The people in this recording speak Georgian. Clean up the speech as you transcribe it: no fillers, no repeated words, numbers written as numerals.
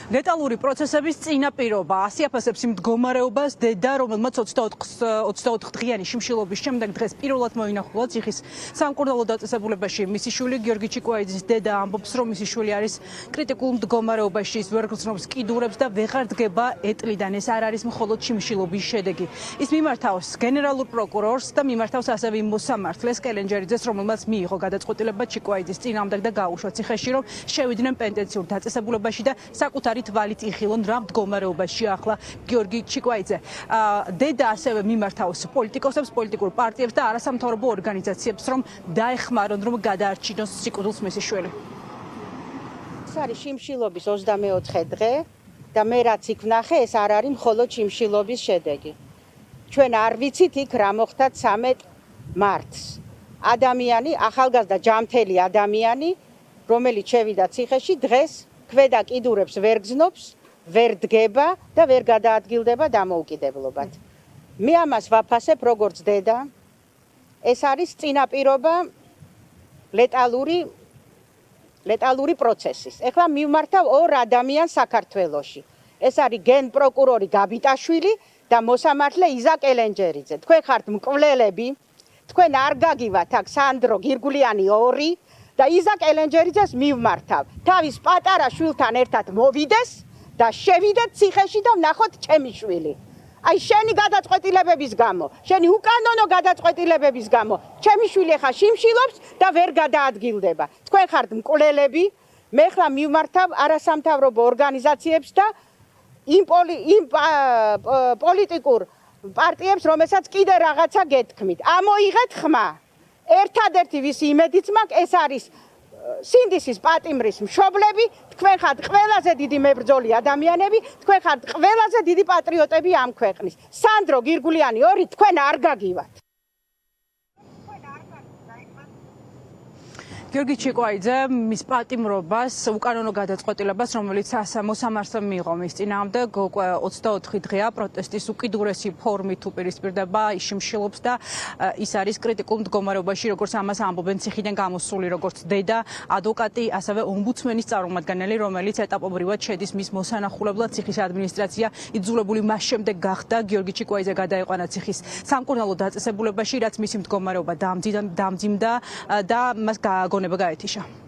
ლეტალური პროცესების წინაპირობა ასიაფასებს იმ მდგომარეობას დედა, რომელმაც 24 დღიანი შიმშილობის შემდეგ დღეს პირველად მოინახულა ციხის სამკურნალო დაწესებულებაში. მისი შვილი გიორგი ჩიკვაიძის დედა ამბობს, რომ მისი შვილი არის კრიტიკულ მდგომარეობაში, ის ვერ გრძნობს კიდურებს და ვეღარ დგება ეტლიდან. ეს არ არის მხოლოდ შიმშილობის შედეგი. ის მიმართავს გენერალურ პროკურორს და მიმართავს ასევე იმ მოსამართლეს კელენჯერიძეს, რომელმაც მიიღო გადაწყვეტილება ჩიკვაიძის წინააღმდეგ და გაუშვა ციხეში, რომ შევიდნენ პენტენციურ დაწესებულებაში და საკუთარი თვალით იხილონ რა მდგომარეობაში ახლა გიორგი ჩიკვაიძე. დედა ასევე მიმართავს პოლიტიკოსებს, პოლიტიკურ პარტიებს და არასამთავრობო ორგანიზაციებს, რომ დაეხმარონ, რომ გადაარჩინოს სიკვდილს მისი შვილი. ეს არის შიმშილობის 24 დღე და მე რაც იქ ვნახე, ეს არ არის მხოლოდ შიმშილობის შედეგი. ჩვენ არ ვიცით იქ რა მოხდა 13 მარტს. ადამიანი, ახალგაზრდა ჯამთელი ადამიანი, რომელიც შევიდა ციხეში, დღეს ქვედა კიდურებს ვერ გრძნობს, ვერ დგება და ვერ გადაადგილდება დამოუკიდებლობად. მე ამას ვაფასებ როგორც დედა. ეს არის წინაპირობა ლეტალური პროცესის. ეხლა მივმართავ ორ ადამიანს საქართველოში. ეს არის გენპროკურორი გაბიტაშვილი და მოსამართლე იზა კელენჯერიძე. თქვენ ხართ მკვლელები, თქვენ არ გაგივათ აქ სანდრო გირგულიანი 2 და იზა კელენჯერიძეს მივმართავ. თავის პატარა შვილთან ერთად მოვიდეს და შევიდეთ ციხეში და ვნახოთ ჩემი შვილი. აი შენი გადაწყვეტილებების გამო, შენი უკანონო გადაწყვეტილებების გამო, ჩემი შვილი ხა შიმშილობს და ვერ გადაადგილდება. თქვენ ხართ მკვლელები, მე ხლა მივმართავ არასამთავრობო ორგანიზაციებს და იმ პოლიტიკურ პარტიებს, რომელსაც კიდე რაღაცა გეთქმით. ამოიღეთ ხმა. ერთადერთი ვისი იმედიც მაქვს, ეს არის სინდისის პატიმრის მშობლები, თქვენ ხართ ყველაზე დიდი მებრძოლი ადამიანები, თქვენ ხართ ყველაზე დიდი პატრიოტები ამ ქვეყნის. სანდრო გირგულიანი 2, თქვენ არ გაგივათ. გიორგი ჩიკვაიძე მის პატიმრობას, უკანონო გადაწყვეტილებას, რომელიც მოსამართლემ მიიღო მის წინააღმდეგ, 24 დღეა პროტესტის უკიდურესი ფორმით უპირისპირდება, ის შიმშილობს და ის არის კრიტიკულ მდგომარეობაში, როგორც ამას ამბობენ ციხიდან გამოსული, როგორც დედა, ადვოკატი, ასევე ომბუდსმენის წარმომადგენელი, რომელიც ეტაპობრივად შედის მის მოსანახულებლად. ციხის ადმინისტრაცია იძულებული მას შემდეგ გახდა გიორგი ჩიკვაიძე გადაეყვანა ციხის სამკურნალო დაწესებულებაში, რაც მისი მდგომარეობა დამძიმდა და მას გააგონება გაეთიშა.